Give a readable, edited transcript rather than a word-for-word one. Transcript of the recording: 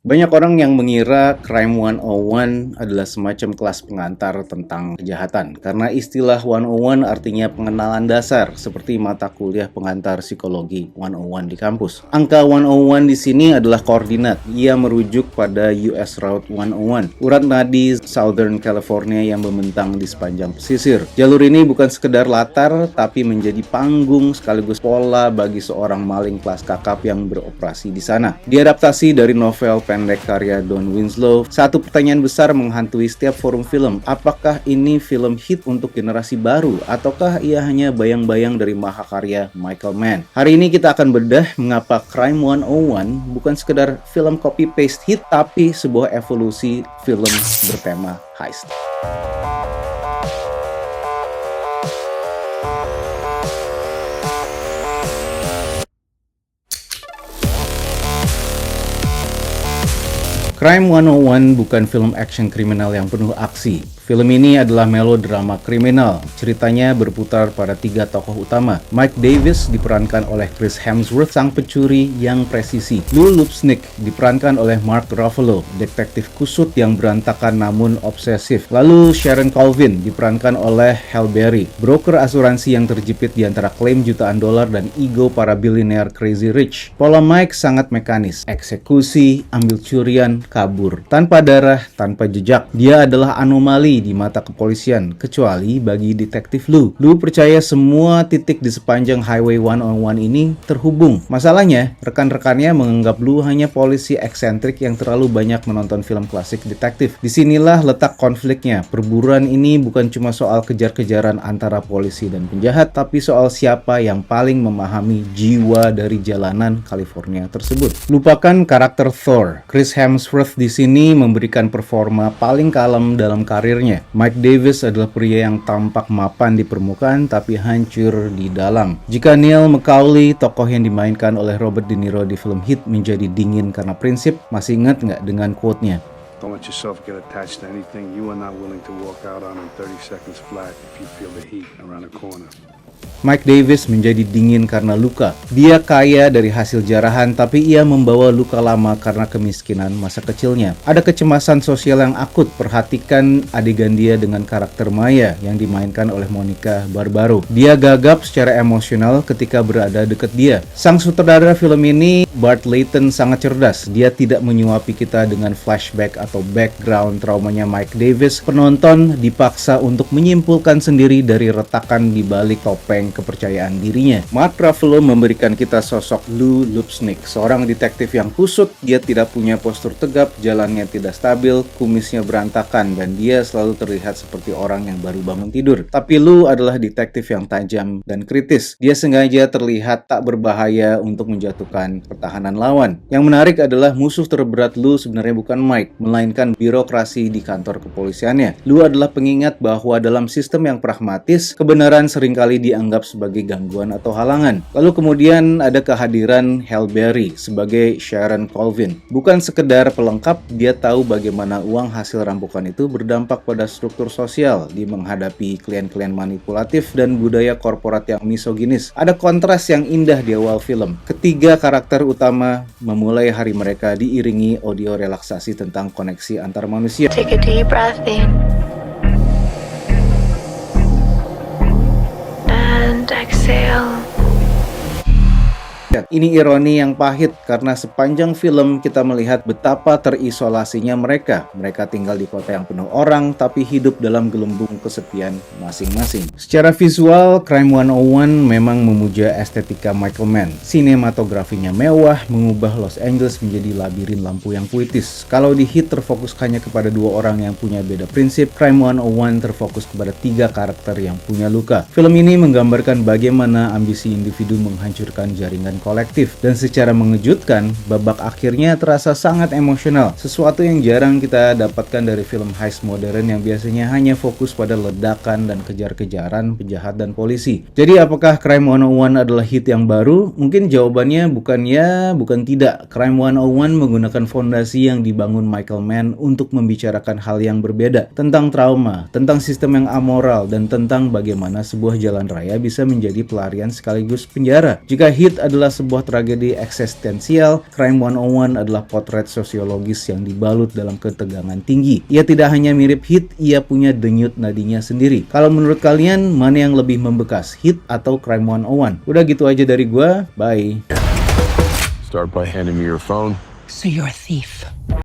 Banyak orang yang mengira Crime 101 adalah semacam kelas pengantar tentang kejahatan. Karena istilah 101 artinya pengenalan dasar, seperti mata kuliah pengantar psikologi 101 di kampus. Angka 101 di sini adalah koordinat. Ia merujuk pada US Route 101, urat nadi Southern California yang membentang di sepanjang pesisir. Jalur ini bukan sekedar latar, tapi menjadi panggung sekaligus pola bagi seorang maling kelas kakap yang beroperasi di sana. Diadaptasi dari novel pendek karya Don Winslow, satu pertanyaan besar menghantui setiap forum film. Apakah ini film hit untuk generasi baru, ataukah ia hanya bayang-bayang dari mahakarya Michael Mann? Hari ini kita akan bedah mengapa Crime 101 bukan sekedar film copy-paste hit, tapi sebuah evolusi film bertema heist. Crime 101 bukan film action kriminal yang penuh aksi. Film ini adalah melodrama kriminal. Ceritanya berputar pada 3 tokoh utama. Mike Davis diperankan oleh Chris Hemsworth, sang pencuri yang presisi. Lou Lubznik diperankan oleh Mark Ruffalo, detektif kusut yang berantakan namun obsesif. Lalu Sharon Colvin diperankan oleh Halle Berry, broker asuransi yang terjepit di antara klaim jutaan dolar dan ego para billionaire crazy rich. Pola Mike sangat mekanis. Eksekusi, ambil curian, kabur. Tanpa darah, tanpa jejak. Dia adalah anomali di mata kepolisian, kecuali bagi detektif Lou. Lou percaya semua titik di sepanjang Highway 101 ini terhubung. Masalahnya, rekan-rekannya menganggap Lou hanya polisi eksentrik yang terlalu banyak menonton film klasik detektif. Disinilah letak konfliknya. Perburuan ini bukan cuma soal kejar-kejaran antara polisi dan penjahat, tapi soal siapa yang paling memahami jiwa dari jalanan California tersebut. Lupakan karakter Thor. Chris Hemsworth di sini memberikan performa paling kalem dalam karirnya. Mike Davis adalah pria yang tampak mapan di permukaan tapi hancur di dalam. Jika Neil McCauley, tokoh yang dimainkan oleh Robert De Niro di film hit, menjadi dingin karena prinsip, masih ingat nggak dengan quote-nya? Don't let yourself get attached to anything you are not willing to walk out on in 30 seconds flat if you feel the heat around the corner. Mike Davis menjadi dingin karena luka. Dia kaya dari hasil jarahan, tapi ia membawa luka lama karena kemiskinan masa kecilnya. Ada kecemasan sosial yang akut. Perhatikan adegan dia dengan karakter Maya yang dimainkan oleh Monica Barbaro. Dia gagap secara emosional ketika berada dekat dia. Sang sutradara film ini, Bart Layton, sangat cerdas. Dia tidak menyuapi kita dengan flashback atau background traumanya Mike Davis. Penonton dipaksa untuk menyimpulkan sendiri dari retakan di balik topeng kepercayaan dirinya. Mark Ruffalo memberikan kita sosok Lou Lubznik, seorang detektif yang kusut. Dia tidak punya postur tegap, jalannya tidak stabil, kumisnya berantakan, dan dia selalu terlihat seperti orang yang baru bangun tidur. Tapi Lou adalah detektif yang tajam dan kritis. Dia sengaja terlihat tak berbahaya untuk menjatuhkan pertahanan lawan. Yang menarik adalah musuh terberat Lou sebenarnya bukan Mike, melainkan birokrasi di kantor kepolisiannya. Lou adalah pengingat bahwa dalam sistem yang pragmatis, kebenaran seringkali dianggap sebagai gangguan atau halangan. Lalu kemudian ada kehadiran Halle Berry sebagai Sharon Colvin. Bukan sekedar pelengkap, dia tahu bagaimana uang hasil rampokan itu berdampak pada struktur sosial di menghadapi klien-klien manipulatif dan budaya korporat yang misoginis. Ada kontras yang indah di awal film. Ketiga karakter utama memulai hari mereka diiringi audio relaksasi tentang koneksi antar manusia. Take a deep breath in. And exhale. Ini ironi yang pahit karena sepanjang film kita melihat betapa terisolasinya mereka. Mereka tinggal di kota yang penuh orang tapi hidup dalam gelembung kesepian masing-masing. Secara visual, Crime 101 memang memuja estetika Michael Mann. Sinematografinya mewah, mengubah Los Angeles menjadi labirin lampu yang puitis. Kalau di Hit terfokus hanya kepada 2 orang yang punya beda prinsip, Crime 101 terfokus kepada 3 karakter yang punya luka. Film ini menggambarkan bagaimana ambisi individu menghancurkan jaringan kolektif, dan secara mengejutkan, babak akhirnya terasa sangat emosional, sesuatu yang jarang kita dapatkan dari film heist modern yang biasanya hanya fokus pada ledakan dan kejar-kejaran penjahat dan polisi. Jadi apakah Crime 101 adalah hit yang baru? Mungkin jawabannya bukan ya, bukan tidak. Crime 101 menggunakan fondasi yang dibangun Michael Mann untuk membicarakan hal yang berbeda, tentang trauma, tentang sistem yang amoral, dan tentang bagaimana sebuah jalan raya bisa menjadi pelarian sekaligus penjara. Jika Hit adalah adalah sebuah tragedi eksistensial, Crime 101 adalah potret sosiologis yang dibalut dalam ketegangan tinggi. Ia tidak hanya mirip Heat, ia punya denyut nadinya sendiri. Kalau menurut kalian, mana yang lebih membekas, Heat atau Crime 101? Udah gitu aja dari gua, bye. Start by handing me your phone. So you're a thief.